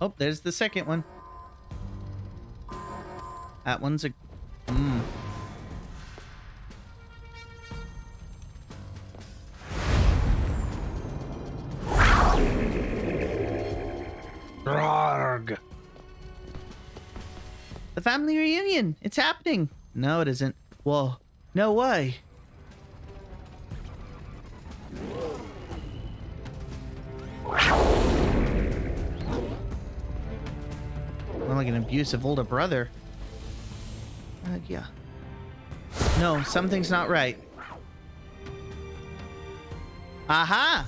Oh, there's the second one. That one's a... Rarg. The family reunion! It's happening! No, it isn't. Whoa. No way. More like an abusive older brother. Yeah. No, something's not right. Aha!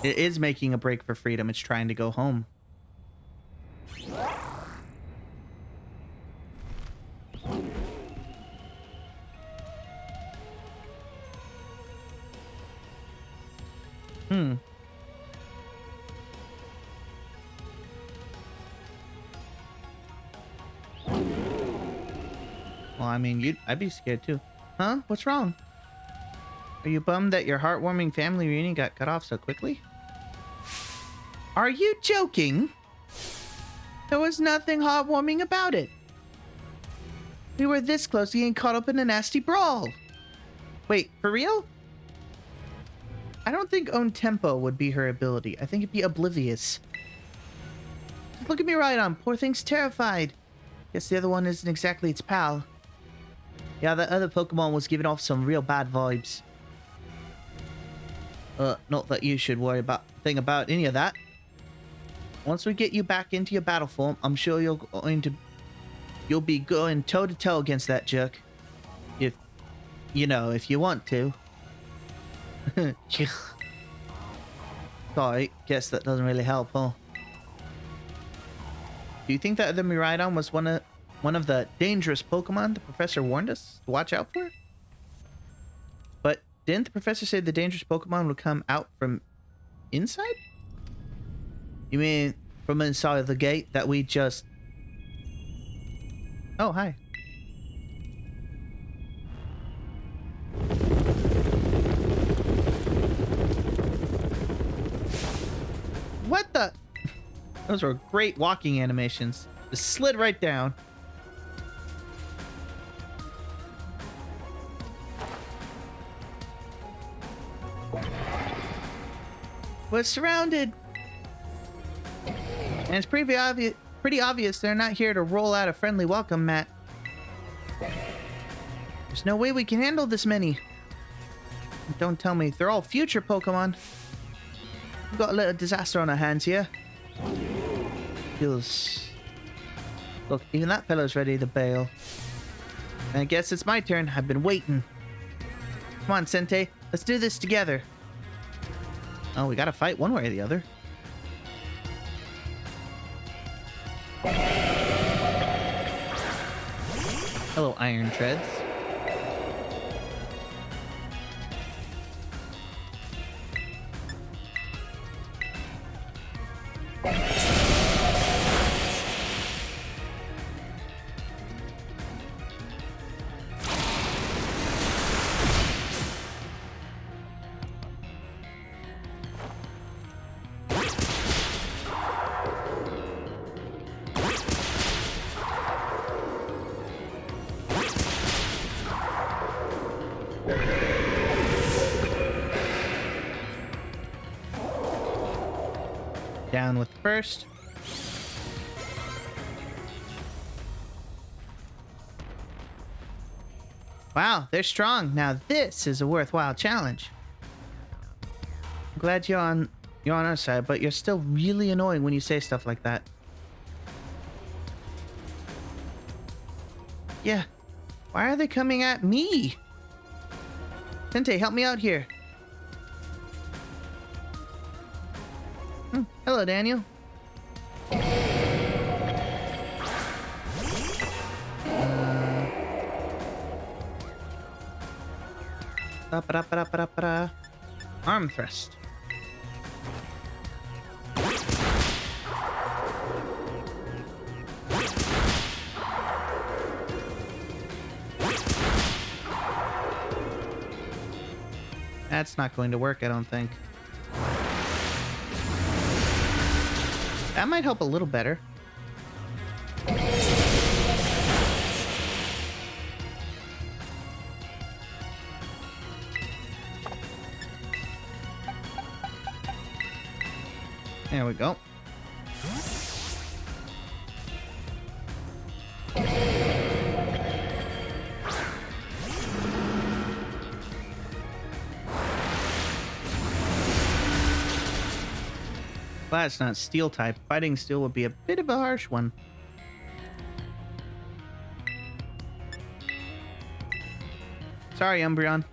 It is making a break for freedom. It's trying to go home. Well, I mean, I'd be scared too. Huh? What's wrong? Are you bummed that your heartwarming family reunion got cut off so quickly? Are you joking? There was nothing heartwarming about it. We were this close to getting caught up in a nasty brawl. Wait, for real? I don't think own tempo would be her ability. I think it'd be oblivious. Look at me right on. Poor thing's terrified. Guess the other one isn't exactly its pal. Yeah, that other Pokemon was giving off some real bad vibes. Not that you should worry about any of that. Once we get you back into your battle form, I'm sure you'll be going toe to toe against that jerk. If you want to. Sorry, guess that doesn't really help, huh? Do you think that the Miraidon was one of the dangerous Pokemon the professor warned us to watch out for? But didn't the professor say the dangerous Pokemon would come out from inside? You mean from inside the gate that we just... Oh, hi. What the... Those were great walking animations. Just slid right down. We're surrounded. And it's pretty obvious they're not here to roll out a friendly welcome mat. There's no way we can handle this many. Don't tell me. They're all future Pokemon. We've got a little disaster on our hands here. Feels... Look, even that fellow's ready to bail. And I guess it's my turn. I've been waiting. Come on, Sente. Let's do this together. Oh, we gotta fight one way or the other. Hello, Iron Treads. Down with the first. Wow, they're strong. Now this is a worthwhile challenge. I'm glad you're on our side, but you're still really annoying when you say stuff like that. Yeah. Why are they coming at me? Sente, help me out here. Hello, Daniel. Arm thrust. That's not going to work, I don't think. That might help a little better. There we go. Glad it's not steel type. Fighting steel would be a bit of a harsh one. Sorry, Umbreon.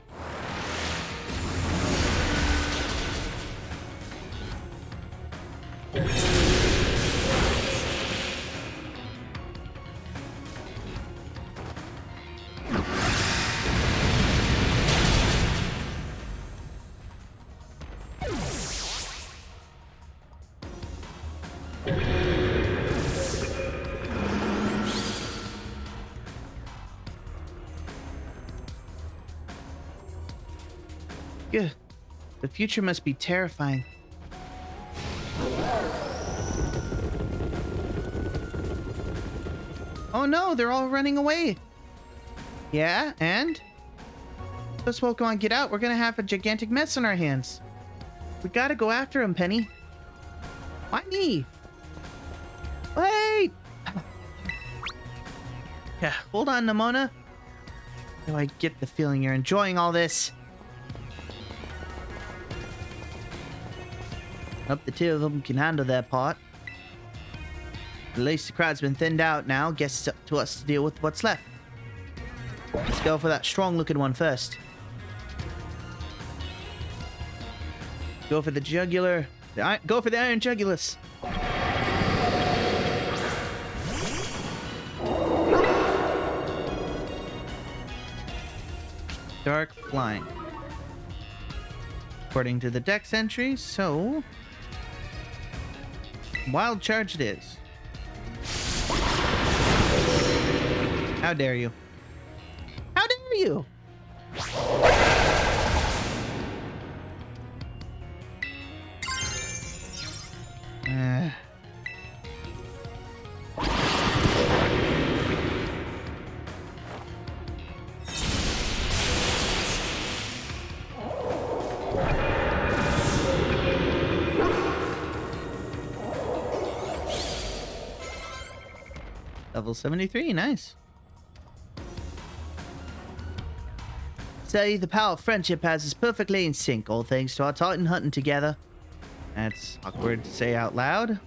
Yeah, the future must be terrifying. Oh no, they're all running away. Yeah, and? This Pokemon get out, we're gonna have a gigantic mess on our hands. We gotta go after him, Penny. Why me? Wait! Yeah, hold on, Nemona. Do I get the feeling you're enjoying all this? Hope the two of them can handle their part. At least the crowd's been thinned out now. Guess it's up to us to deal with what's left. Let's go for that strong-looking one first. Go for the jugular. Go for the Iron Jugulus. Dark Flying. According to the Dex entry, so... Wild Charge it is. How dare you? How dare you? Level 73, nice. Say the power of friendship has us perfectly in sync, all thanks to our Titan hunting together. That's awkward to say out loud.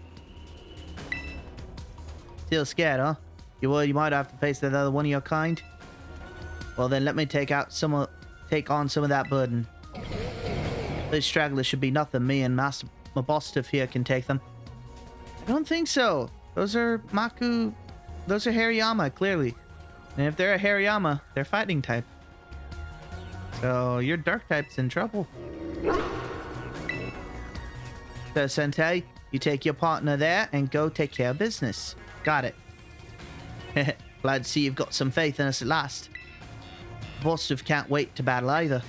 Still scared, huh? You worry you might have to face another one of your kind? Well then let me take on some of that burden. Those stragglers should be nothing. Me and Master Mabosstiff here can take them. I don't think so. Those are Hariyama, clearly. And if they're a Hariyama, they're fighting type. So your dark type's in trouble. So Sentei, you take your partner there and go take care of business. Got it. Glad to see you've got some faith in us at last. Mabosstiff can't wait to battle either.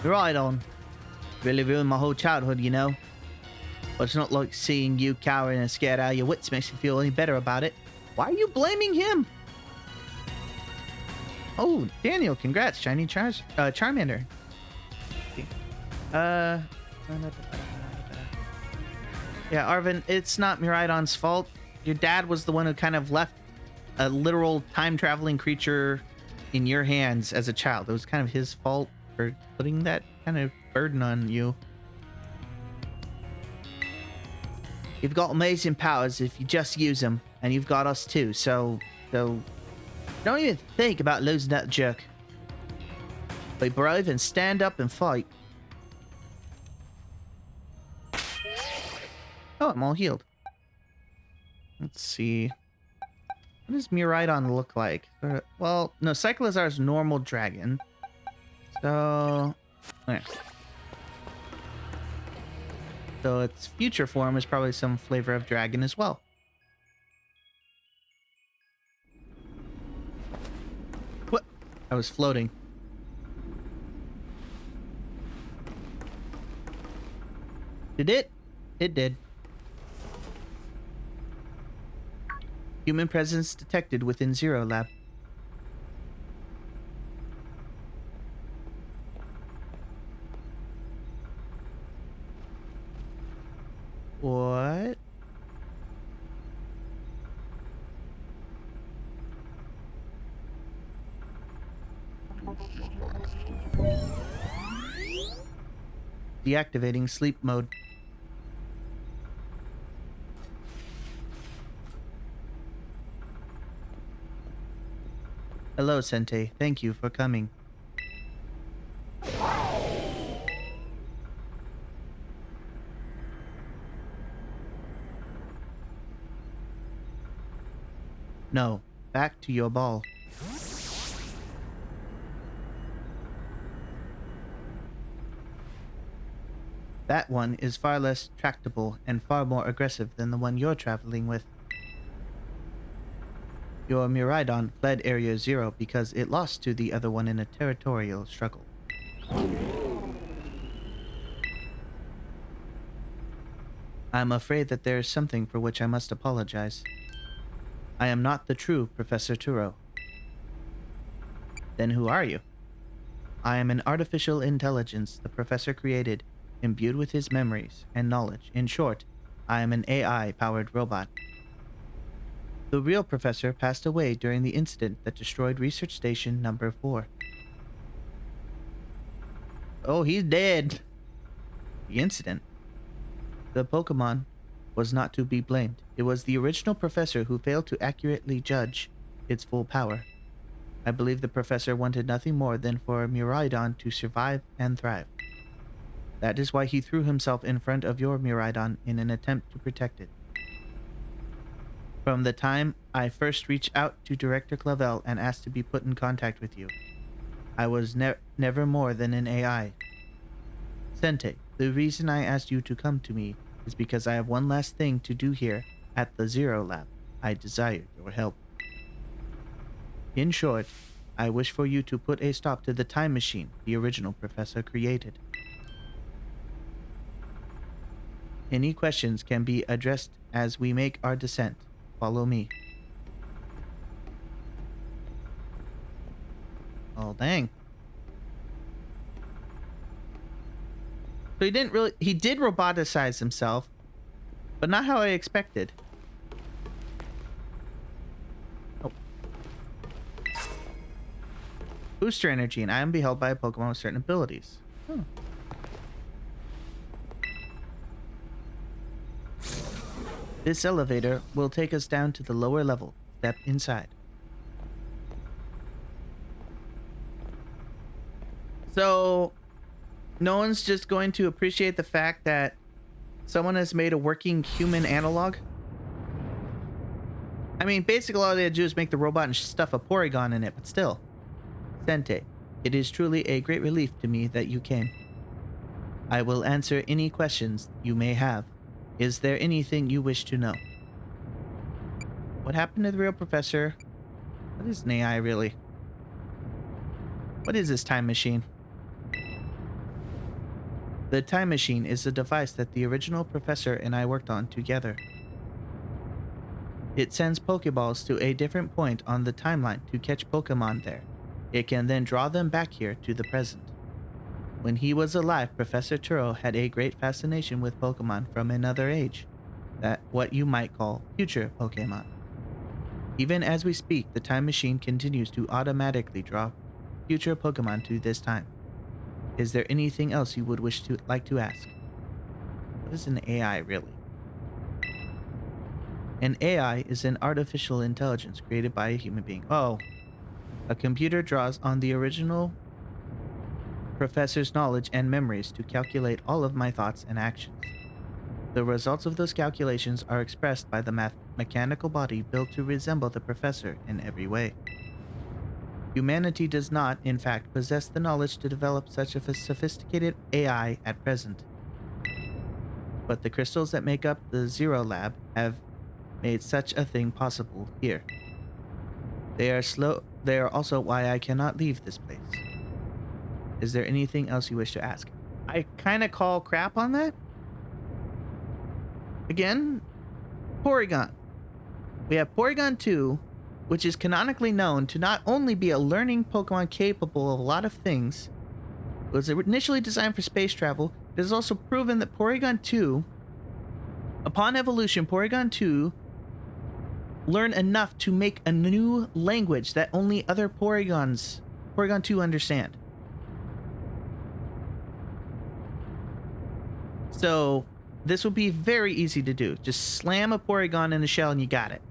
Right on. Really ruined my whole childhood, you know. But it's not like seeing you cowering and scared out of your wits makes me feel any better about it. Why are you blaming him? Oh, Daniel, congrats, shiny Charmander. Yeah, Arvin, it's not Miraidon's fault. Your dad was the one who kind of left a literal time-traveling creature in your hands as a child. It was kind of his fault for putting that kind of burden on you. You've got amazing powers if you just use them, and you've got us too, so don't even think about losing that jerk. Be brave and stand up and fight. Oh, I'm all healed. Let's see. What does Miraidon look like? Well, no, Cyclizar's normal dragon. So, yeah. So its future form is probably some flavor of dragon as well. What? I was floating. Did it? It did. Human presence detected within Zero Lab. What? Deactivating sleep mode. Hello, Sente. Thank you for coming. No, back to your ball. That one is far less tractable and far more aggressive than the one you're traveling with. Your Miraidon fled Area Zero because it lost to the other one in a territorial struggle. I'm afraid that there is something for which I must apologize. I am not the true Professor Turo. Then who are you? I am an artificial intelligence the professor created, imbued with his memories and knowledge. In short, I am an AI-powered robot. The real professor passed away during the incident that destroyed Research Station number 4. Oh, he's dead. The incident. The Pokemon was not to be blamed. It was the original professor who failed to accurately judge its full power. I believe the professor wanted nothing more than for Miraidon to survive and thrive. That is why he threw himself in front of your Miraidon in an attempt to protect it. From the time I first reached out to Director Clavel and asked to be put in contact with you, I was never more than an AI. Sente, the reason I asked you to come to me is because I have one last thing to do here at the Zero Lab. I desire your help. In short, I wish for you to put a stop to the time machine the original professor created. Any questions can be addressed as we make our descent. Follow me. Oh, dang. So he did roboticize himself, but not how I expected. Oh. Booster energy, and I am beheld by a Pokemon with certain abilities. Huh. This elevator will take us down to the lower level. Step inside. So, no one's just going to appreciate the fact that someone has made a working human analog? I mean, basically all they had to do is make the robot and stuff a Porygon in it, but still. Sente, it is truly a great relief to me that you came. I will answer any questions you may have. Is there anything you wish to know? What happened to the real professor? What is an AI really? What is this time machine? The time machine is a device that the original professor and I worked on together. It sends Pokeballs to a different point on the timeline to catch Pokemon there. It can then draw them back here to the present. When he was alive, Professor Turo had a great fascination with Pokemon from another age, that what you might call future Pokemon. Even as we speak, the time machine continues to automatically draw future Pokemon to this time. Is there anything else you would like to ask? What is an AI really? An AI is an artificial intelligence created by a human being. Oh, a computer draws on the original professor's knowledge and memories to calculate all of my thoughts and actions. The results of those calculations are expressed by the mechanical body built to resemble the professor in every way. Humanity does not, in fact, possess the knowledge to develop such a sophisticated AI at present. But the crystals that make up the Zero Lab have made such a thing possible here. They are also why I cannot leave this place. Is there anything else you wish to ask? I kind of call crap on that. Again, Porygon. We have Porygon 2, which is canonically known to not only be a learning Pokemon capable of a lot of things. It was initially designed for space travel. It is also proven that Porygon 2, upon evolution, Porygon 2 learn enough to make a new language that only other Porygon 2 understand. So this would be very easy to do. Just slam a Porygon in a shell and you got it.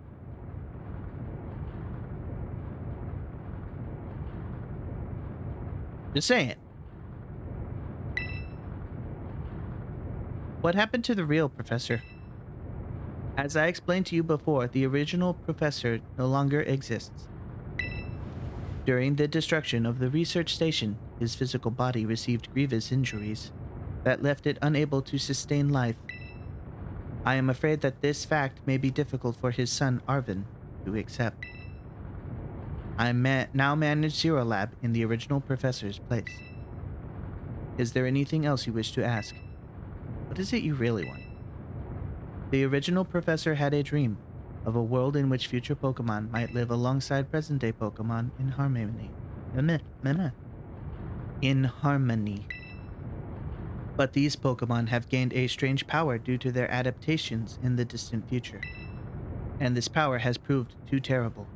Just saying. What happened to the real professor? As I explained to you before, the original professor no longer exists. During the destruction of the research station, his physical body received grievous injuries that left it unable to sustain life. I am afraid that this fact may be difficult for his son Arvin to accept. I now manage Zero Lab in the original professor's place. Is there anything else you wish to ask? What is it you really want? The original professor had a dream of a world in which future Pokemon might live alongside present-day Pokemon in harmony. In harmony. But these Pokemon have gained a strange power due to their adaptations in the distant future. And this power has proved too terrible.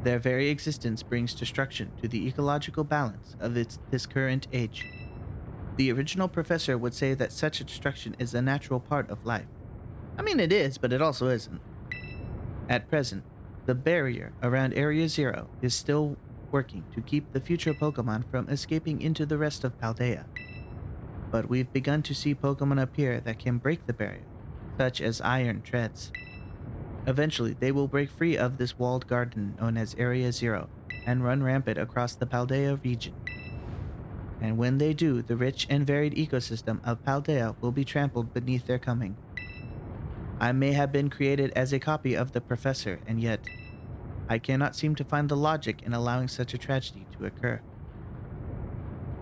Their very existence brings destruction to the ecological balance of this current age. The original professor would say that such a destruction is a natural part of life. I mean, it is, but it also isn't. At present, the barrier around Area Zero is still working to keep the future Pokemon from escaping into the rest of Paldea. But we've begun to see Pokemon appear that can break the barrier, such as Iron Treads. Eventually, they will break free of this walled garden known as Area Zero and run rampant across the Paldea region. And when they do, the rich and varied ecosystem of Paldea will be trampled beneath their coming. I may have been created as a copy of the professor, and yet I cannot seem to find the logic in allowing such a tragedy to occur.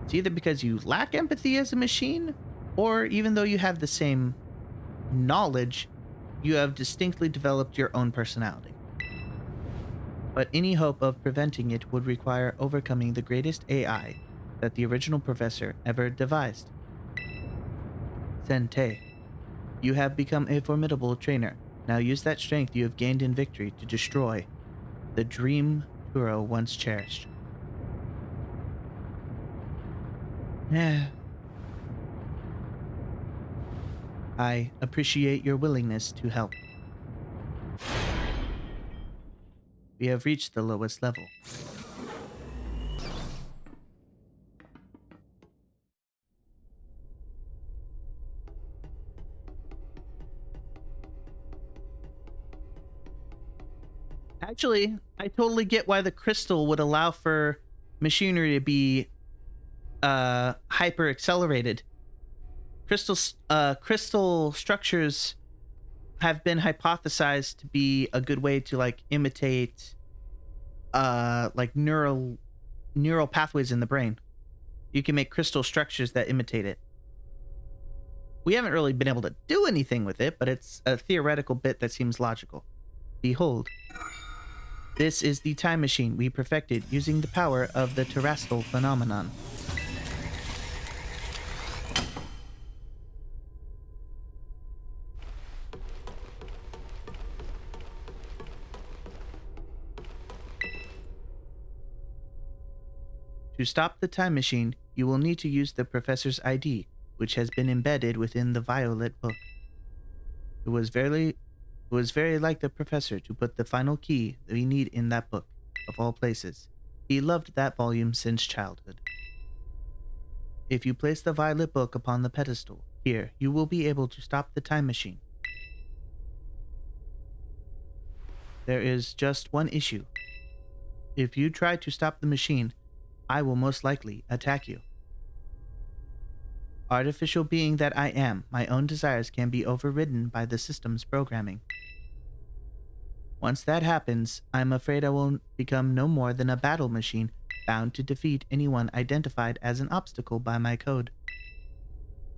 It's either because you lack empathy as a machine, or even though you have the same knowledge, you have distinctly developed your own personality. But any hope of preventing it would require overcoming the greatest AI that the original professor ever devised. Sente, you have become a formidable trainer. Now use that strength you have gained in victory to destroy the dream Turo once cherished. I appreciate your willingness to help. We have reached the lowest level. Actually, I totally get why the crystal would allow for machinery to be hyper accelerated. Crystal structures have been hypothesized to be a good way to like imitate like neural pathways in the brain. You can make crystal structures that imitate it. We haven't really been able to do anything with it, but it's a theoretical bit that seems logical. Behold, this is the time machine we perfected using the power of the terrestrial phenomenon. To stop the time machine, you will need to use the professor's ID, which has been embedded within the Violet book. It was very like the professor to put the final key that we need in that book, of all places. He loved that volume since childhood. If you place the Violet book upon the pedestal, here, you will be able to stop the time machine. There is just one issue. If you try to stop the machine, I will most likely attack you. Artificial being that I am, my own desires can be overridden by the system's programming. Once that happens, I'm afraid I will become no more than a battle machine bound to defeat anyone identified as an obstacle by my code.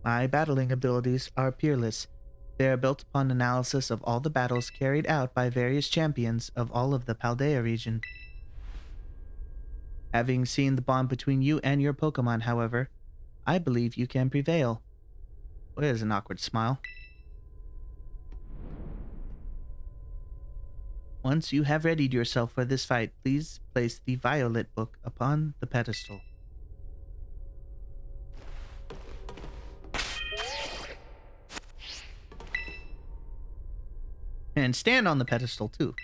My battling abilities are peerless, They are built upon analysis of all the battles carried out by various champions of all of the Paldea region. Having seen the bond between you and your Pokemon, however, I believe you can prevail. What is an awkward smile? Once you have readied yourself for this fight, please place the Violet book upon the pedestal. And stand on the pedestal, too.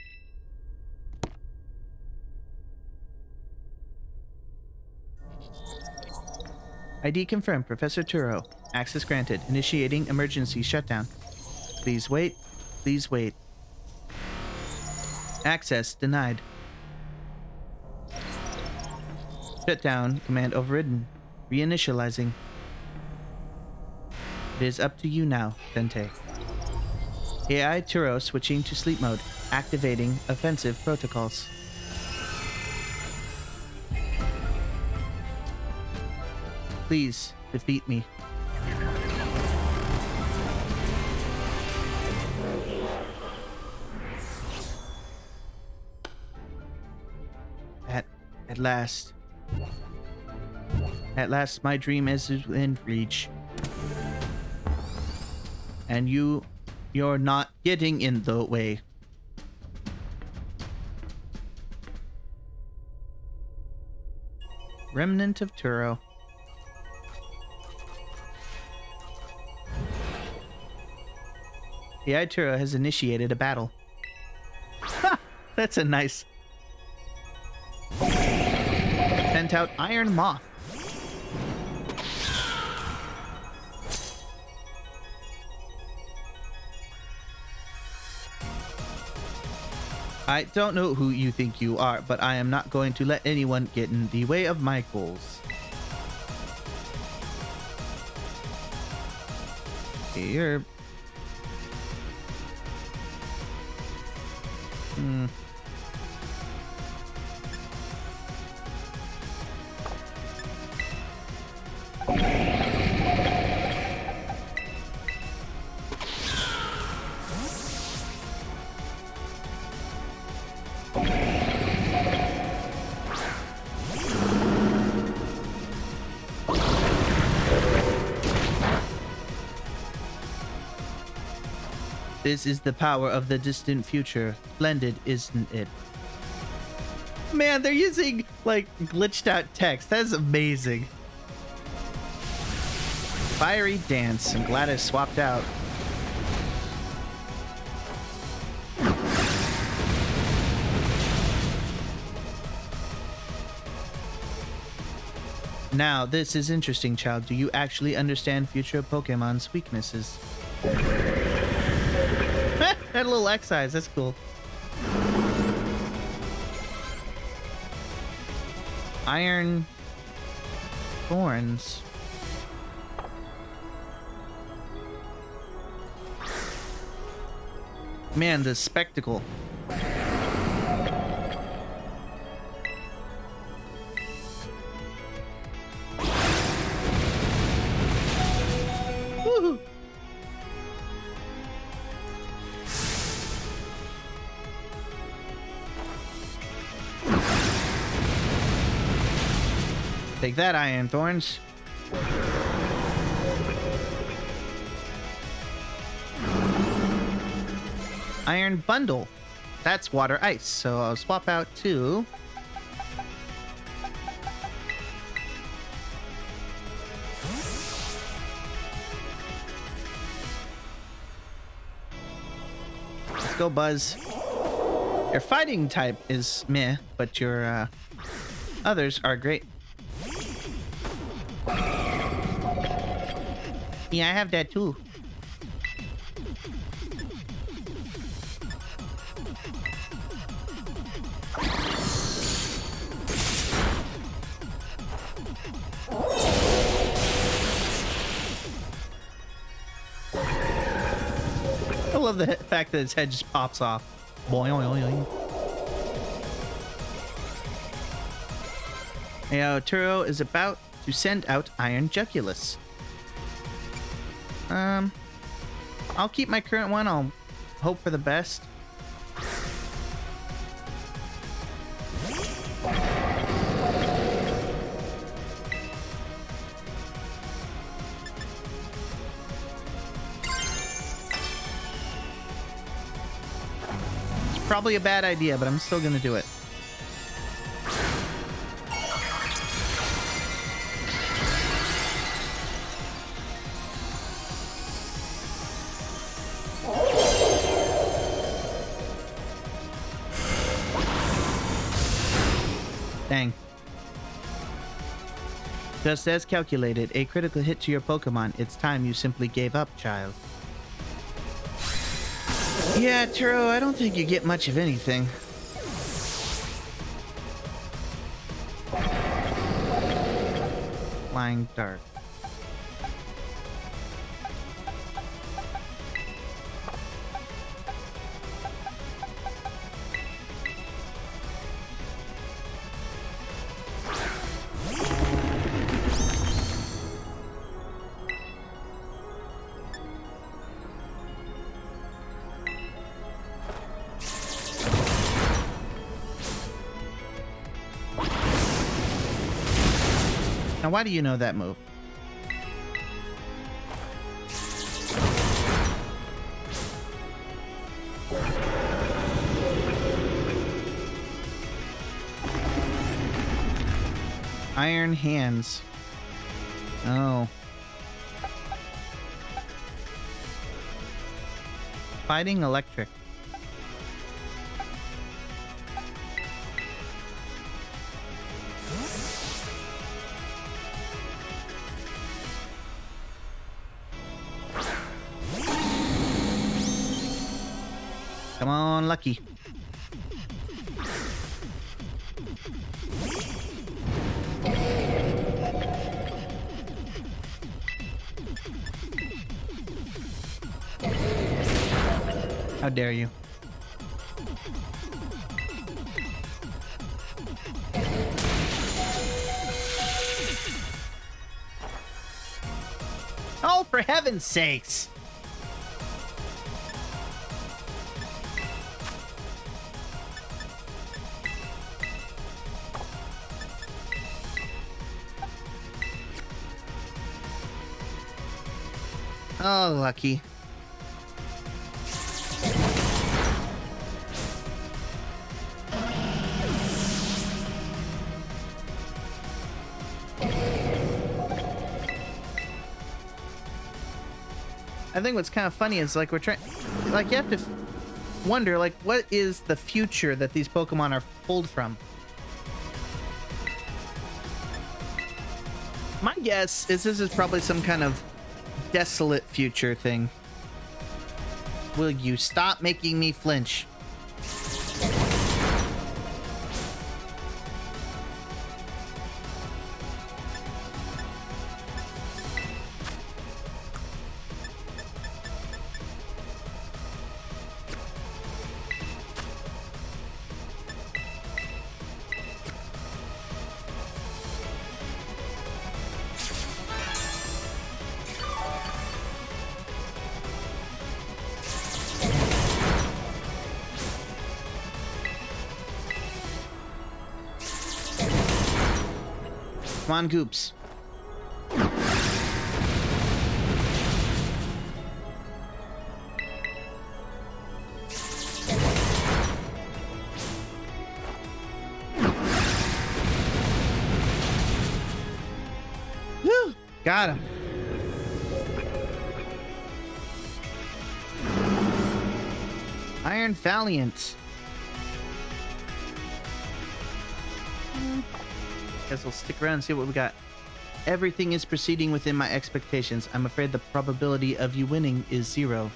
ID confirmed, Professor Turo. Access granted. Initiating emergency shutdown. Please wait. Please wait. Access denied. Shutdown command overridden. Reinitializing. It is up to you now, Dente. AI Turo switching to sleep mode. Activating offensive protocols. Please defeat me. At last. At last, my dream is within reach. And you're not getting in the way. Remnant of Turo. The Turo has initiated a battle. Ha! That's a nice... Sent out Iron Moth. I don't know who you think you are, but I am not going to let anyone get in the way of my goals. Here. This is the power of the distant future. Splendid, isn't it? Man, they're using, like, glitched out text. That is amazing. Fiery Dance. I'm glad I swapped out. Now, this is interesting, child. Do you actually understand future Pokemon's weaknesses? Had a little excise. That's cool. Iron Thorns. Man, the spectacle. Woohoo! Take that, Iron Thorns. Iron Bundle. That's water ice, so I'll swap out two. Let's go, Buzz. Your fighting type is meh, but your others are great. Yeah, I have that too. I love the fact that its head just pops off. Boing, boing, boing. Now, Turo is about to send out Iron Jugulis. I'll keep my current one. I'll hope for the best. It's probably a bad idea, but I'm still gonna do it. Dang. Just as calculated, a critical hit to your Pokemon. It's time you simply gave up, child. Yeah, Turo, I don't think you get much of anything. Flying Dart. Now, why do you know that move? Iron Hands. Oh. Fighting Electric. Come on, Lucky. How dare you? Oh, for heaven's sakes! Oh, Lucky. I think what's kind of funny is like we're trying, like you have to wonder like what is the future that these Pokemon are pulled from. My guess is this is probably some kind of desolate future thing. Will you stop making me flinch? Come on, Goops. Woo! Got him. Iron Valiant. Guess we'll stick around and see what we got. Everything is proceeding within my expectations. I'm afraid the probability of you winning is 0.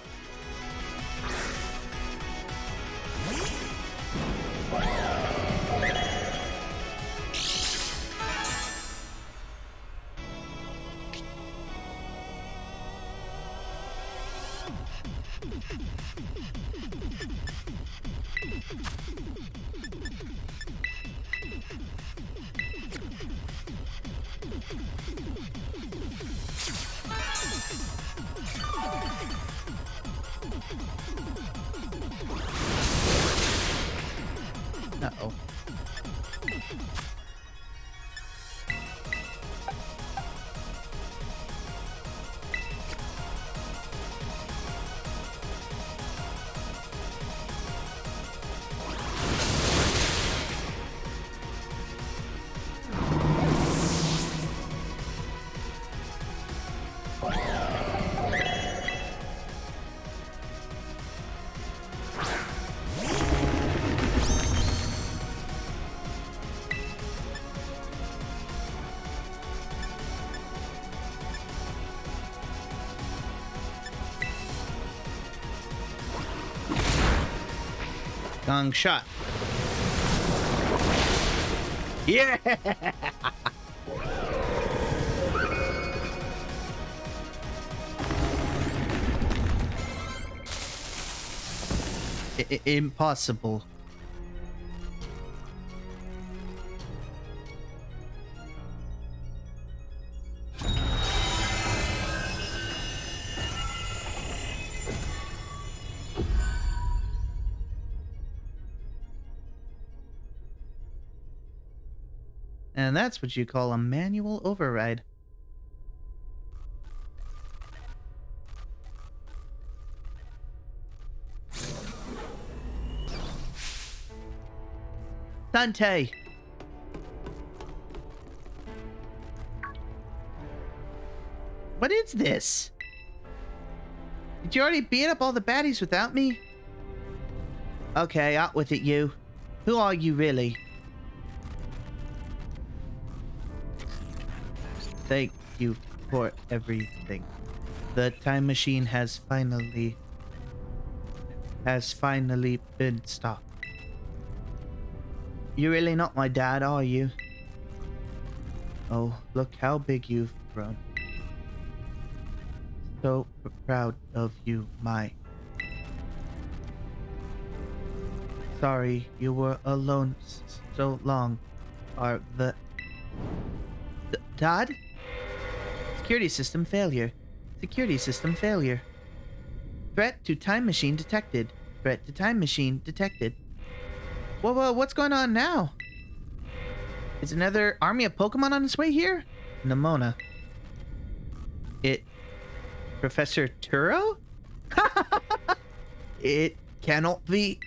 Uh-oh. Gong shot. Yeah! Impossible. And that's what you call a manual override. Dante! What is this? Did you already beat up all the baddies without me? Okay, out with it, you. Who are you, really? Thank you for everything. The time machine has finally been stopped. You're really not my dad, are you? Oh, look how big you've grown. So proud of you, my. Sorry you were alone so long. Are the... Dad? Security system failure. Security system failure. Threat to time machine detected. Threat to time machine detected. Whoa, what's going on now? Is another army of Pokemon on its way here? Nemona. Professor Turo? It cannot be.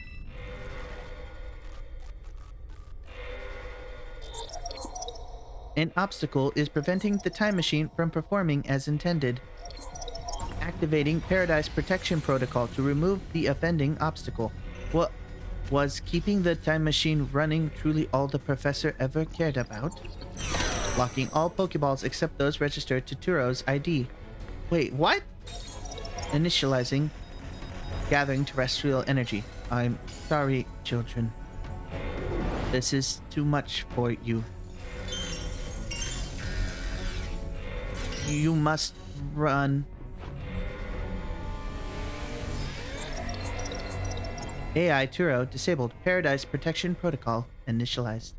An obstacle is preventing the time machine from performing as intended. Activating Paradise Protection Protocol to remove the offending obstacle. What was keeping the time machine running truly all the professor ever cared about? Locking all Pokeballs except those registered to Turo's ID. Wait, what? Initializing. Gathering terrestrial energy. I'm sorry, children. This is too much for you. You must run. AI Turo disabled. Paradise Protection Protocol initialized.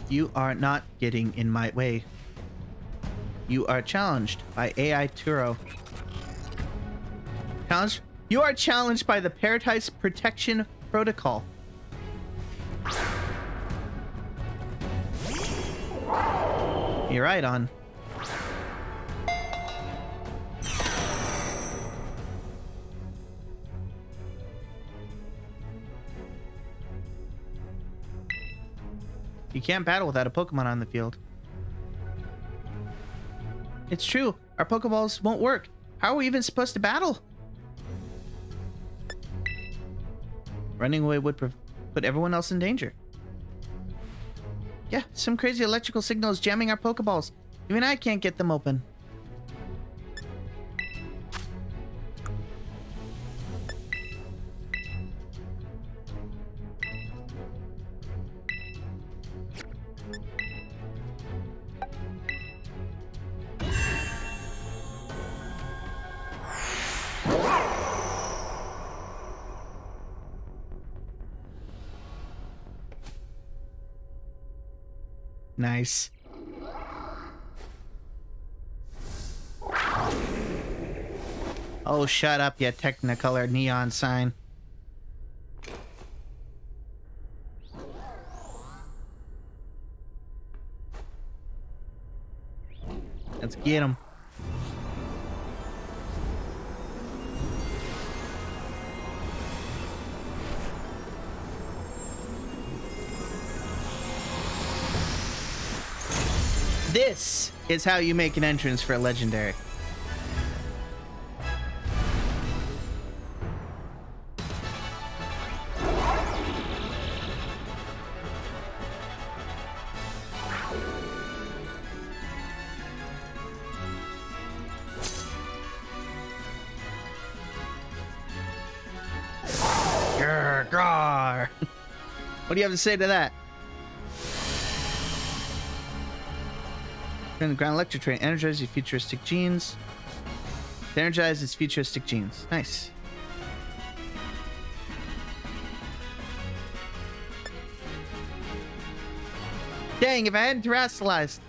You are not getting in my way. You are challenged by AI Turo. You are challenged by the Paradise Protection Protocol. You're right on. You can't battle without a Pokemon on the field. It's true. Our Pokeballs won't work. How are we even supposed to battle? Running away would put everyone else in danger. Yeah, some crazy electrical signal is jamming our Pokeballs. Even I can't get them open. Nice. Oh, shut up, you Technicolor neon sign. Let's get him. This is how you make an entrance for a legendary. Grr, grr. What do you have to say to that? Turn the ground electric train. Energize your futuristic genes. Energize its futuristic genes. Nice. Dang, if I hadn't terrestrialized.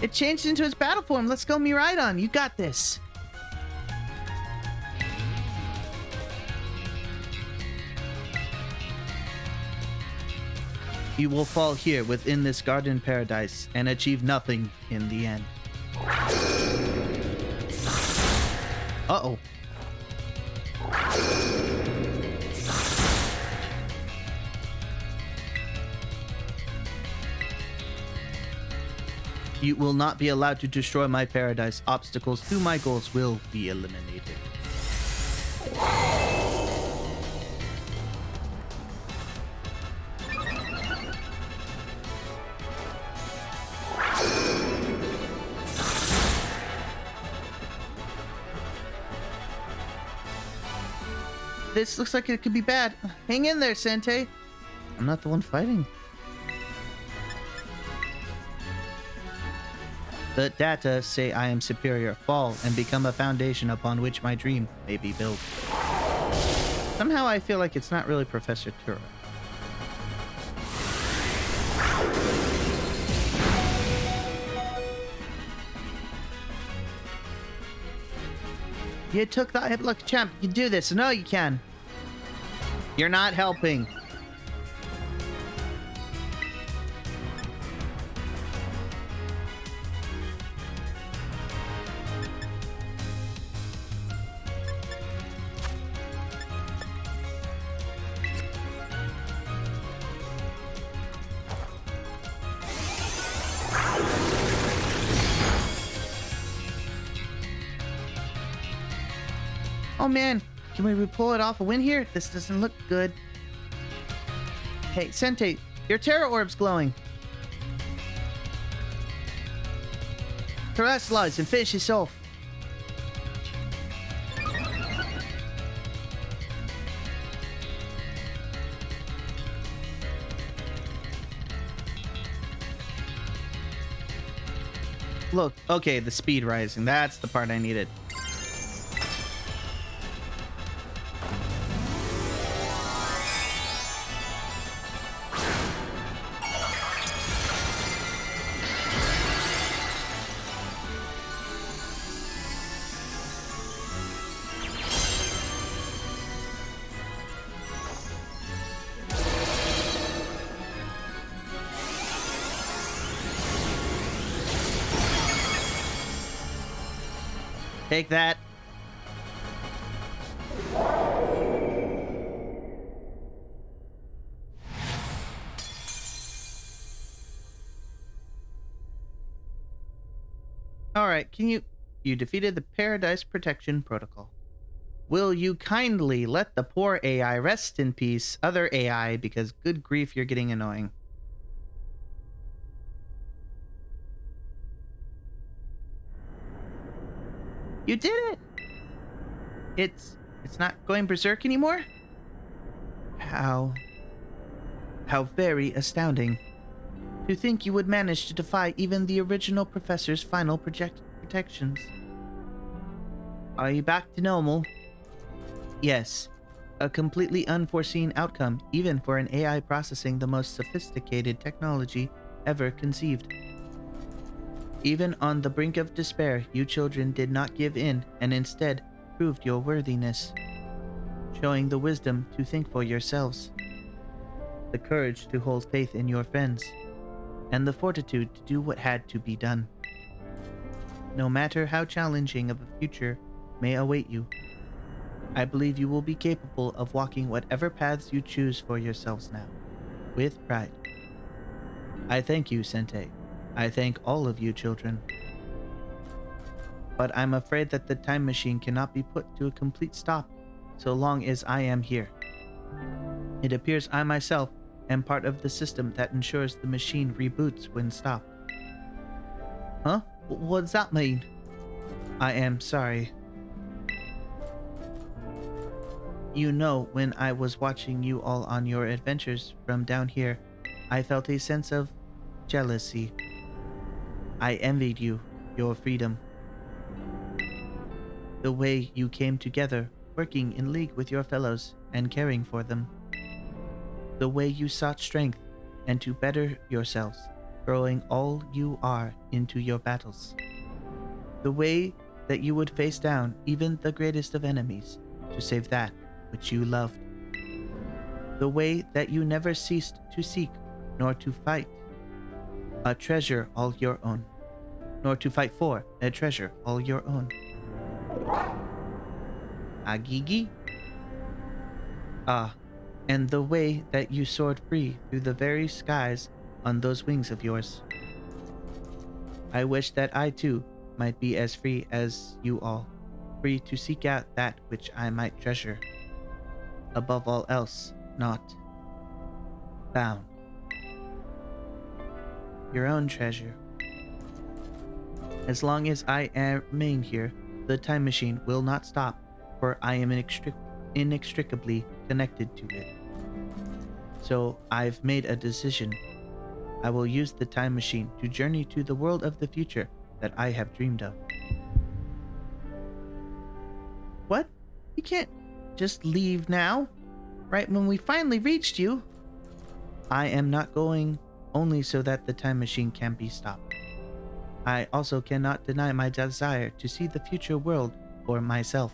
It changed into its battle form. Let's go, Miraidon. You got this. You will fall here within this garden paradise and achieve nothing in the end. Uh-oh. You will not be allowed to destroy my paradise. Obstacles to my goals will be eliminated. This looks like it could be bad. Hang in there, Sente. I'm not the one fighting. The data say I am superior. Fall and become a foundation upon which my dream may be built. Somehow I feel like it's not really Professor Turo. You took that hip. Look, champ, you can do this. No, you can. You're not helping. Oh man, can we pull it off a win here? This doesn't look good. Hey, Sente, your Terra Orb's glowing. Terrestrialize and finish yourself. Look, okay, the speed rising. That's the part I needed. Take that. Alright, you defeated the Paradise Protection Protocol. Will you kindly let the poor AI rest in peace, other AI, because good grief, you're getting annoying. You did it! It's not going berserk anymore? How very astounding. To think you would manage to defy even the original professor's final protections. Are you back to normal? Yes. A completely unforeseen outcome, even for an AI processing the most sophisticated technology ever conceived. Even on the brink of despair, you children did not give in and instead proved your worthiness, showing the wisdom to think for yourselves, the courage to hold faith in your friends, and the fortitude to do what had to be done. No matter how challenging of a future may await you, I believe you will be capable of walking whatever paths you choose for yourselves now, with pride. I thank you, Sente. I thank all of you children. But I'm afraid that the time machine cannot be put to a complete stop so long as I am here. It appears I myself am part of the system that ensures the machine reboots when stopped. Huh? What does that mean? I am sorry. You know, when I was watching you all on your adventures from down here, I felt a sense of jealousy. I envied you, your freedom. The way you came together, working in league with your fellows and caring for them. The way you sought strength and to better yourselves, throwing all you are into your battles. The way that you would face down even the greatest of enemies to save that which you loved. The way that you never ceased to seek nor to fight a treasure all your own, nor to fight for a treasure all your own. Agigi? Ah, and the way that you soared free through the very skies on those wings of yours. I wish that I too might be as free as you all, free to seek out that which I might treasure. Above all else, not bound. Your own treasure. As long as I remain here, the time machine will not stop, for I am inextricably connected to it. So I've made a decision. I will use the time machine to journey to the world of the future that I have dreamed of. What? You can't just leave now, right when we finally reached you. I am not going only so that the time machine can be stopped. I also cannot deny my desire to see the future world for myself.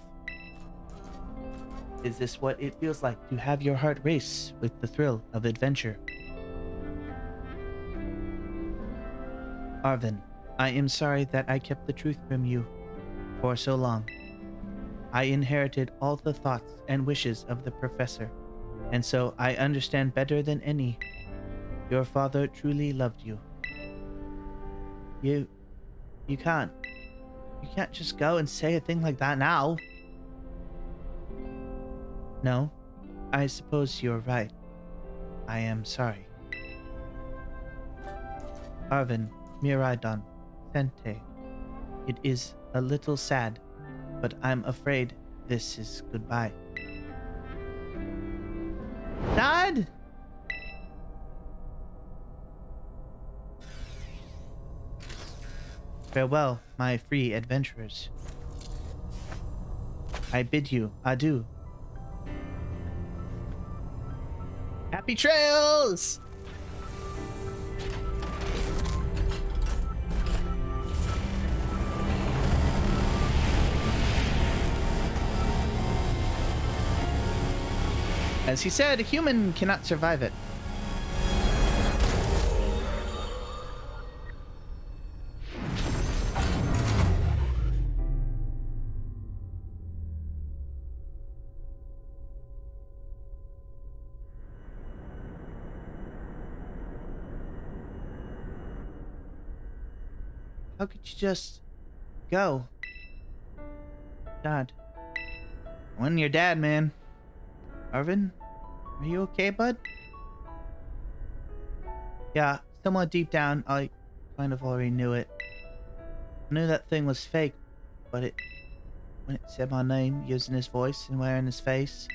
Is this what it feels like to have your heart race with the thrill of adventure? Arvin, I am sorry that I kept the truth from you for so long. I inherited all the thoughts and wishes of the professor, and so I understand better than any. Your father truly loved you. You can't just go and say a thing like that now. No, I suppose you're right. I am sorry. Arvin, Miraidon, Sente, it is a little sad, but I'm afraid this is goodbye. Dad! Farewell, my free adventurers. I bid you adieu. Happy trails! As he said, a human cannot survive it. How could you just go? Dad. When your dad, man. Arvin, are you okay, bud? Yeah, somewhat deep down, I kind of already knew it. I knew that thing was fake, but when it said my name, using his voice and wearing his face,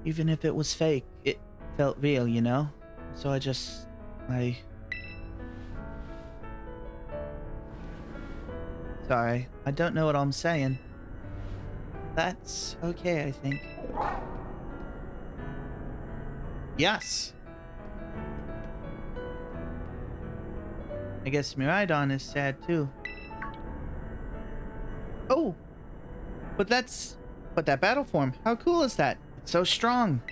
even if it was fake, it felt real, you know? So Sorry, I don't know what I'm saying. That's okay, I think. Yes. I guess Miraidon is sad too. Oh, but that battle form. How cool is that? It's so strong.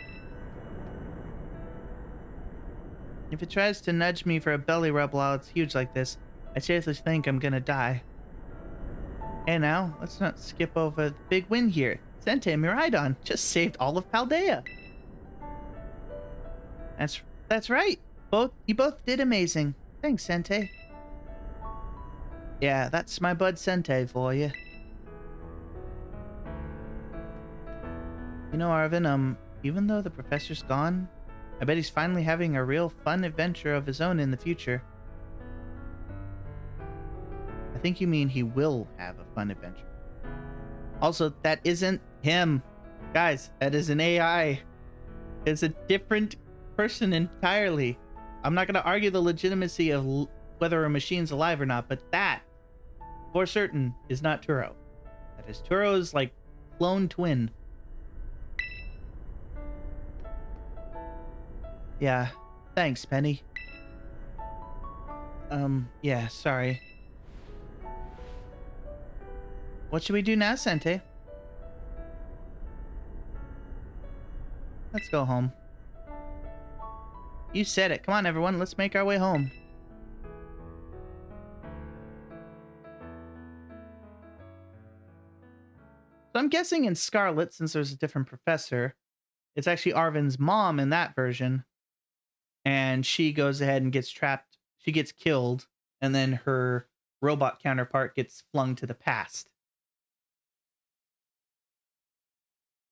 If it tries to nudge me for a belly rub while it's huge like this, I seriously think I'm gonna die. Hey now, let's not skip over the big win here. Sente and Miraidon just saved all of Paldea. That's right. You both did amazing. Thanks, Sente. Yeah, that's my bud Sente for you. You know, Arvin, even though the professor's gone, I bet he's finally having a real fun adventure of his own in the future. I think you mean he will have a fun adventure. Also, that isn't him. Guys, that is an AI. It's a different person entirely. I'm not going to argue the legitimacy of whether a machine's alive or not, but that, for certain, is not Turo. That is Turo's, like, clone twin. Yeah, thanks, Penny. Yeah, sorry. What should we do now, Sente? Let's go home. You said it. Come on, everyone. Let's make our way home. So I'm guessing in Scarlet, since there's a different professor, it's actually Arvin's mom in that version. And she goes ahead and gets trapped. She gets killed. And then her robot counterpart gets flung to the past.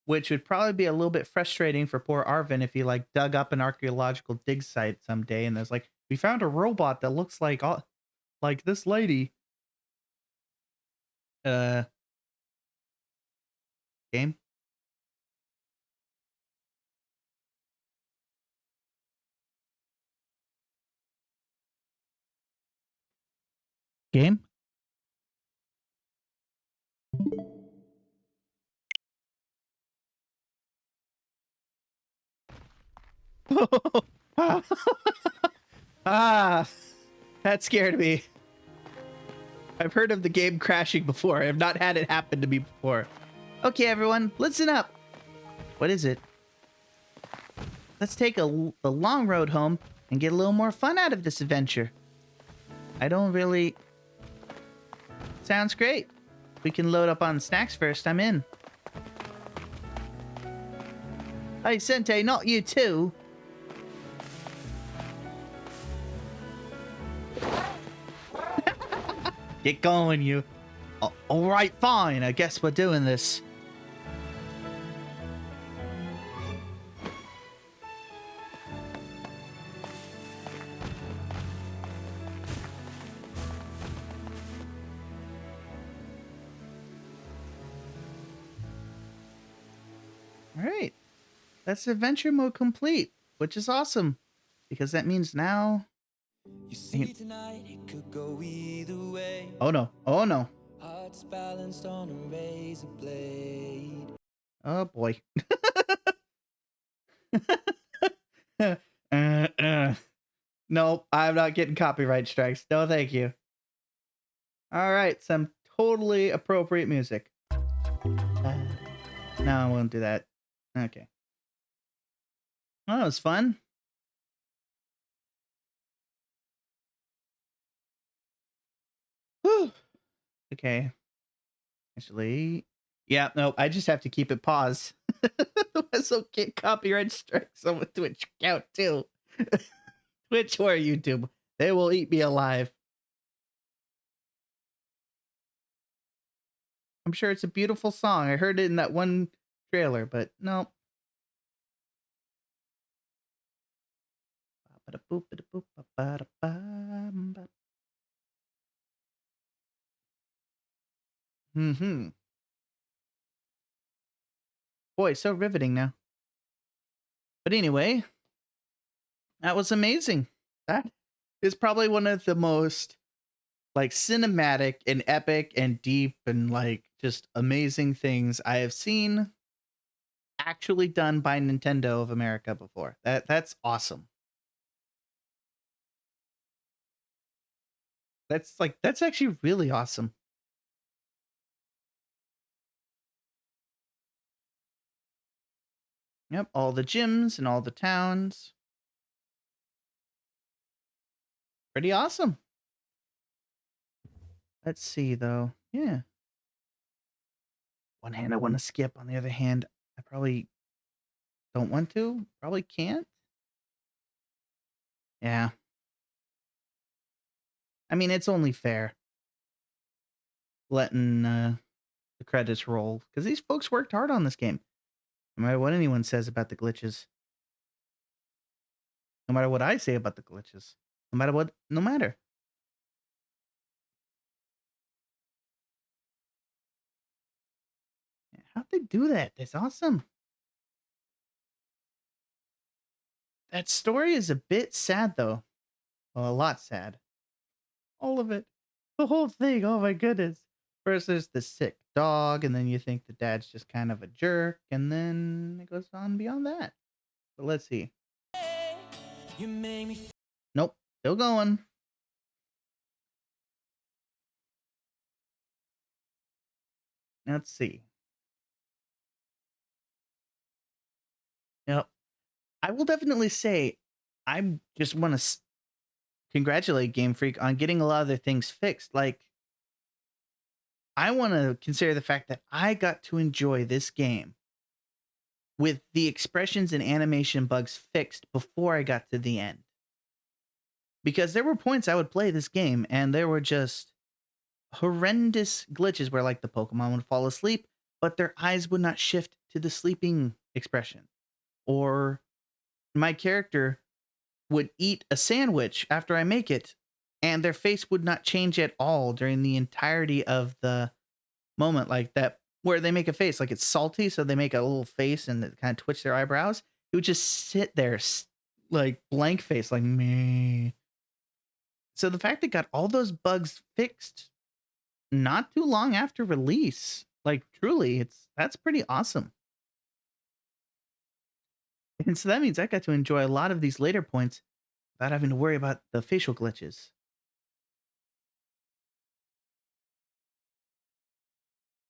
Which would probably be a little bit frustrating for poor Arvin if he like dug up an archaeological dig site someday and there's like, we found a robot that looks like this lady. Game. Game. Ah, that scared me. I've heard of the game crashing before. I have not had it happen to me before. Okay, everyone, listen up. What is it? Let's take the long road home and get a little more fun out of this adventure. I don't really... Sounds great. We can load up on snacks first. I'm in. Hey, Sente, not you too. Get going, you. All right, fine. I guess we're doing this. All right. That's adventure mode complete, which is awesome because that means now... You see tonight it could go either way. Oh no. Oh no. Hearts balanced on a razor blade. Oh boy. Nope, I'm not getting copyright strikes. No, thank you. All right, some totally appropriate music. No, I won't do that. Okay. Oh, it was fun. Whew. Okay. Actually, yeah, no, I just have to keep it paused. Otherwise, I'll get copyright strikes on the Twitch account too. Twitch or YouTube. They will eat me alive. I'm sure it's a beautiful song. I heard it in that one trailer, but no. Mm-hmm. Boy, so riveting now. But anyway, that was amazing. That is probably one of the most like cinematic and epic and deep and like just amazing things I have seen actually done by Nintendo of America before. That's awesome. That's actually really awesome. Yep, all the gyms and all the towns. Pretty awesome. Let's see though. Yeah. One hand I want to skip. On the other hand, I probably don't want to. Probably can't. Yeah. I mean, it's only fair letting the credits roll because these folks worked hard on this game. No matter what anyone says about the glitches, no matter what I say about the glitches, no matter what, no matter. How'd they do that? That's awesome. That story is a bit sad though. Well, a lot sad. All of it. The whole thing. Oh my goodness. First there's the sick dog, and then you think the dad's just kind of a jerk, and then it goes on beyond that. But let's see. You make me Nope. Still going. Let's see. Yep. I will definitely say I just want to congratulate Game Freak on getting a lot of their things fixed. Like, I want to consider the fact that I got to enjoy this game with the expressions and animation bugs fixed before I got to the end. Because there were points I would play this game and there were just horrendous glitches where like the Pokemon would fall asleep, but their eyes would not shift to the sleeping expression. Or my character would eat a sandwich after I make it, and their face would not change at all during the entirety of the moment, like that where they make a face, like it's salty, so they make a little face and kind of twitch their eyebrows. It would just sit there like blank face, like me. So the fact it got all those bugs fixed not too long after release, like truly, that's pretty awesome. And so that means I got to enjoy a lot of these later points without having to worry about the facial glitches.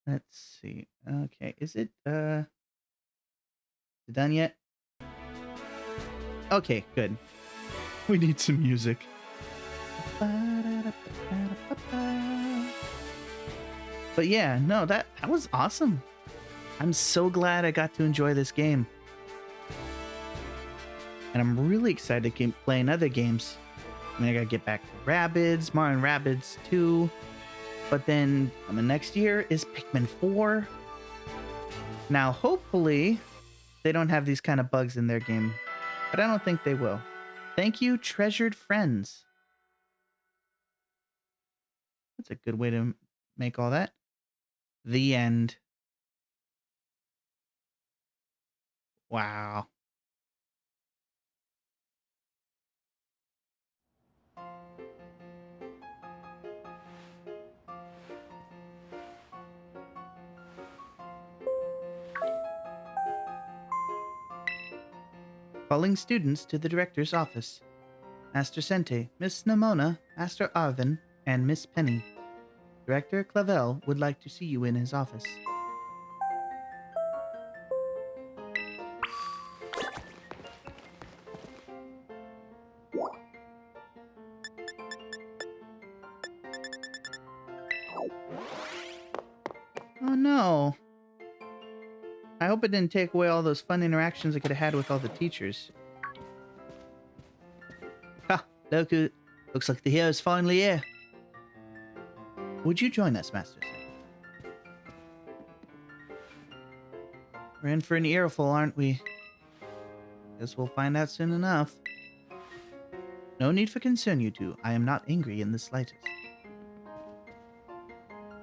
Let's see. Okay, is it done yet? Okay, good. We need some music. But yeah, no, that was awesome. I'm so glad I got to enjoy this game. And I'm really excited to keep playing other games. I mean, I gotta get back to Rabbids, Mario and Rabbids 2. But then next year is Pikmin 4. Now, hopefully, they don't have these kind of bugs in their game. But I don't think they will. Thank you, treasured friends. That's a good way to make all that. The end. Wow. Calling students to the director's office. Master Sente, Miss Namona, Master Arvin, and Miss Penny. Director Clavel would like to see you in his office. Oh no. I hope it didn't take away all those fun interactions I could have had with all the teachers. Ha! Loku, looks like the hero's finally here. Would you join us, Master Sente? We're in for an earful, aren't we? Guess we'll find out soon enough. No need for concern, you two. I am not angry in the slightest.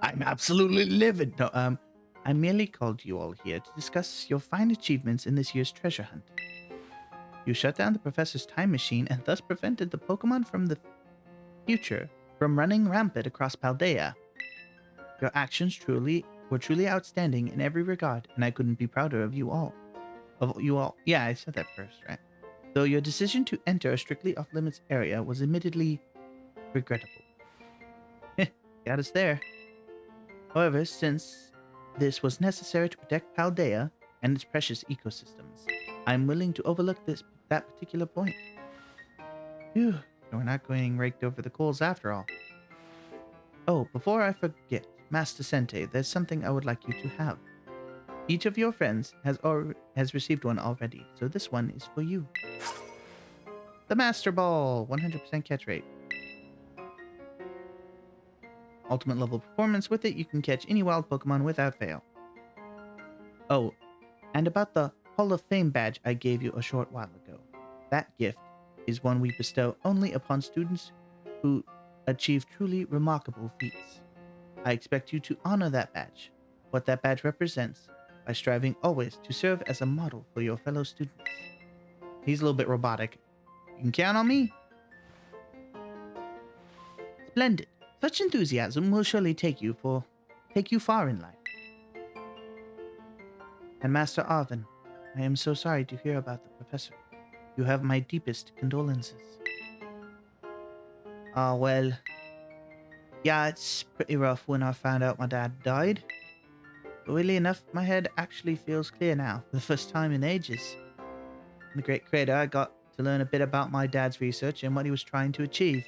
I'm absolutely livid. No, I merely called you all here to discuss your fine achievements in this year's treasure hunt. You shut down the professor's time machine and thus prevented the Pokemon from the future from running rampant across Paldea. Your actions were truly outstanding in every regard, and I couldn't be prouder of you all. Yeah, I said that first, right? Though your decision to enter a strictly off-limits area was admittedly regrettable. Got us there. However, since this was necessary to protect Paldea and its precious ecosystems, I'm willing to overlook that particular point. Phew, we're not going raked over the coals after all. Oh, before I forget, Master Sente, there's something I would like you to have. Each of your friends has received one already, so this one is for you. The Master Ball, 100% catch rate. Ultimate level performance. With it, you can catch any wild Pokemon without fail. Oh, and about the Hall of Fame badge I gave you a short while ago. That gift is one we bestow only upon students who achieve truly remarkable feats. I expect you to honor that badge, what that badge represents, by striving always to serve as a model for your fellow students. He's a little bit robotic. You can count on me. Splendid. Such enthusiasm will surely take you far in life. And Master Arven, I am so sorry to hear about the professor. You have my deepest condolences. Well, yeah, it's pretty rough when I found out my dad died. But weirdly enough, my head actually feels clear now, for the first time in ages. In the Great Crater, I got to learn a bit about my dad's research and what he was trying to achieve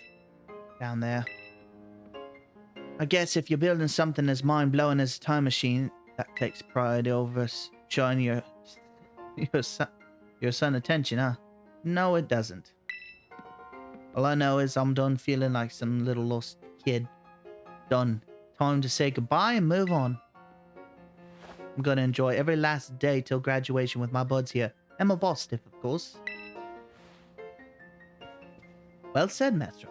down there. I guess if you're building something as mind-blowing as a time machine, that takes pride over showing your son attention, huh? No, it doesn't. All I know is I'm done feeling like some little lost kid. Done. Time to say goodbye and move on. I'm gonna enjoy every last day till graduation with my buds here. And my boss stiff, of course. Well said, Master.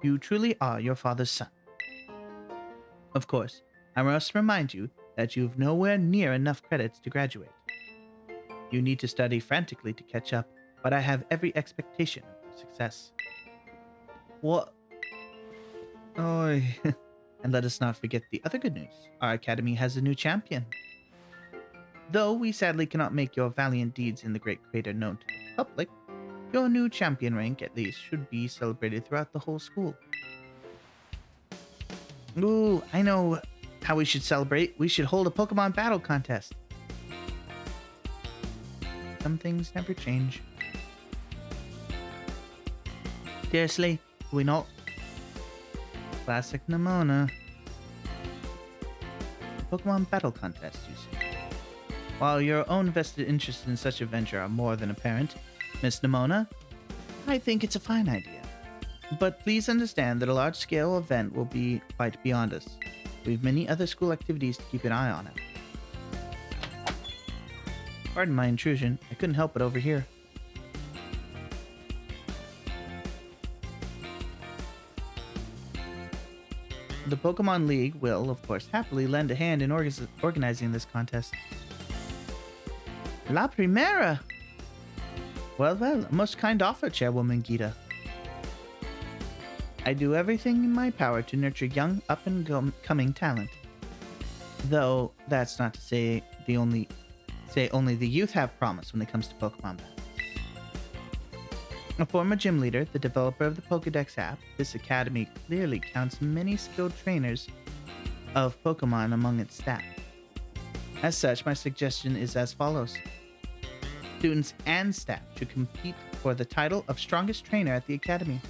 You truly are your father's son. Of course, I must remind you that you've nowhere near enough credits to graduate. You need to study frantically to catch up, but I have every expectation of your success. What? Oh, and let us not forget the other good news. Our academy has a new champion. Though we sadly cannot make your valiant deeds in the Great Crater known to the public, your new champion rank, at least, should be celebrated throughout the whole school. Ooh, I know how we should celebrate. We should hold a Pokemon battle contest. Some things never change. Seriously, we not? Classic Nemona. Pokemon battle contest, you see. While your own vested interests in such a venture are more than apparent, Miss Nemona, I think it's a fine idea. But please understand that a large-scale event will be quite beyond us. We have many other school activities to keep an eye on. Pardon my intrusion. I couldn't help it over here. The Pokemon League will, of course, happily lend a hand in organizing this contest. La Primera! Well, a most kind offer, Chairwoman Gita. I do everything in my power to nurture young, up-and-coming talent. Though, that's not to say only the youth have promise when it comes to Pokemon battles. A former gym leader, the developer of the Pokedex app, this academy clearly counts many skilled trainers of Pokemon among its staff. As such, my suggestion is as follows. Students and staff should compete for the title of strongest trainer at the academy.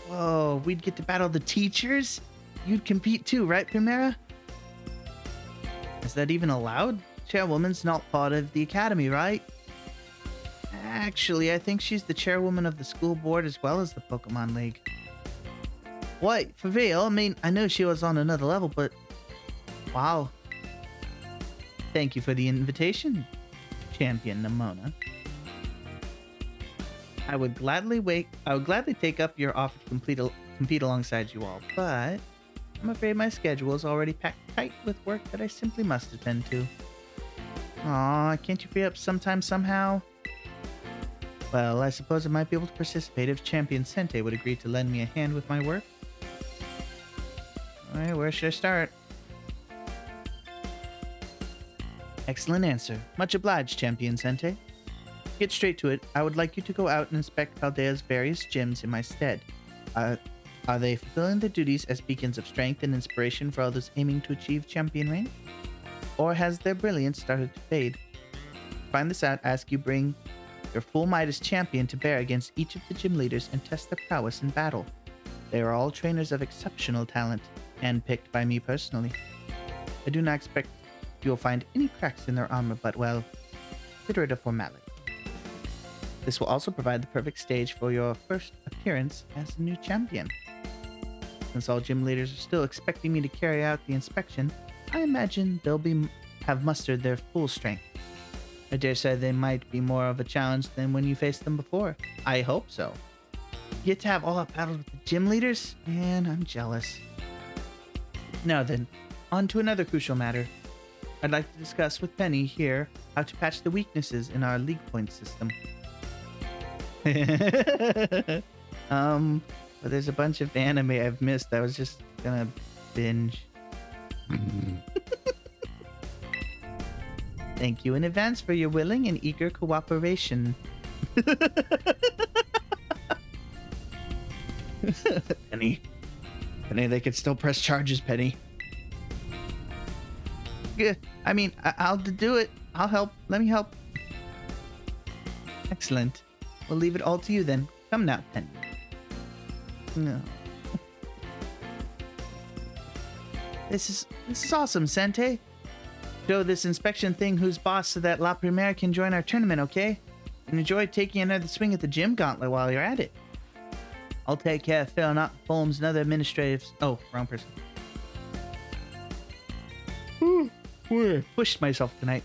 Whoa, we'd get to battle the teachers? You'd compete too, right, Primera? Is that even allowed? Chairwoman's not part of the academy, right? Actually, I think she's the chairwoman of the school board as well as the Pokemon League. What? For real? I mean, I know she was on another level, but... Wow. Thank you for the invitation, Champion Nemona. I would gladly take up your offer to compete alongside you all, but I'm afraid my schedule is already packed tight with work that I simply must attend to. Aw, can't you free up sometime somehow? Well, I suppose I might be able to participate if Champion Sente would agree to lend me a hand with my work. Alright, where should I start? Excellent answer. Much obliged, Champion Sente. Get straight to it. I would like you to go out and inspect Paldea's various gyms in my stead. Are they fulfilling their duties as beacons of strength and inspiration for others aiming to achieve champion rank? Or has their brilliance started to fade? To find this out, ask you bring your full Midas champion to bear against each of the gym leaders and test their prowess in battle. They are all trainers of exceptional talent, handpicked by me personally. I do not expect you'll find any cracks in their armor, but well, consider it a formality. This will also provide the perfect stage for your first appearance as a new champion. Since all gym leaders are still expecting me to carry out the inspection, I imagine they'll have mustered their full strength. I dare say they might be more of a challenge than when you faced them before. I hope so. You get to have all out battles with the gym leaders? Man, I'm jealous. Now then, on to another crucial matter. I'd like to discuss with Penny here how to patch the weaknesses in our league point system. But there's a bunch of anime I've missed. I was just gonna binge. Thank you in advance for your willing and eager cooperation. Penny, they could still press charges, Penny. Yeah, I mean, I'll do it. I'll help. Let me help. Excellent. We'll leave it all to you then. Come now, Penny. No. This is awesome, Sente. Show this inspection thing who's boss so that La Primera can join our tournament, okay? And enjoy taking another swing at the gym gauntlet while you're at it. I'll take care of filling out forms and other administrative... Oh, wrong person. Pushed myself tonight.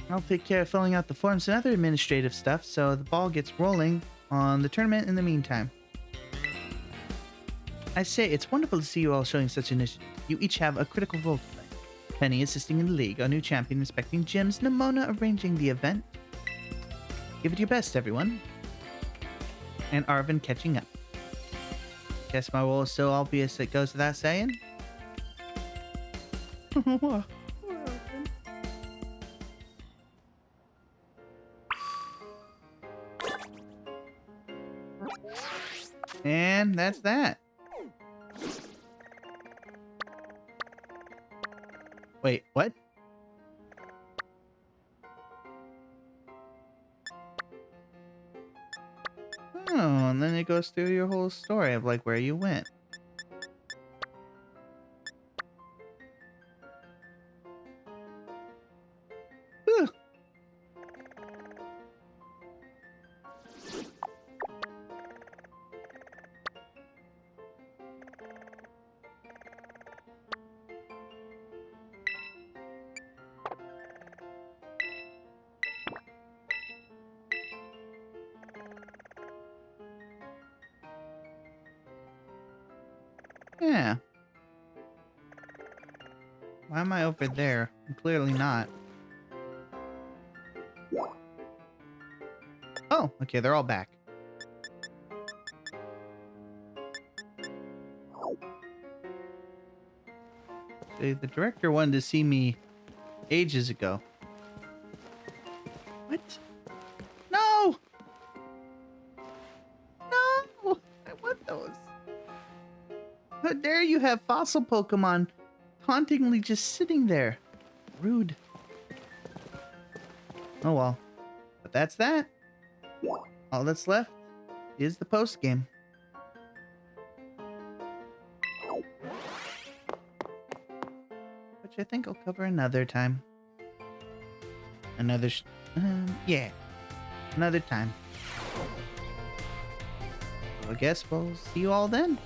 I'll take care of filling out the forms and other administrative stuff so the ball gets rolling on the tournament in the meantime. I say, it's wonderful to see you all showing such initiative. You each have a critical role to play. Penny assisting in the league, our new champion inspecting gyms, Nimona arranging the event. Give it your best, everyone. And Arvin catching up. Guess my role is so obvious it goes without saying. And that's that. Wait, what? Oh, and then it goes through your whole story of like where you went. Whew. Yeah. Why am I over there? I'm clearly not. Oh, okay, they're all back. The director wanted to see me ages ago. What? No! No! I want those. How dare you have fossil Pokemon tauntingly just sitting there? Rude. Oh well. But that's that. All that's left is the post game. Which I think I'll cover another time. Another time. So I guess we'll see you all then.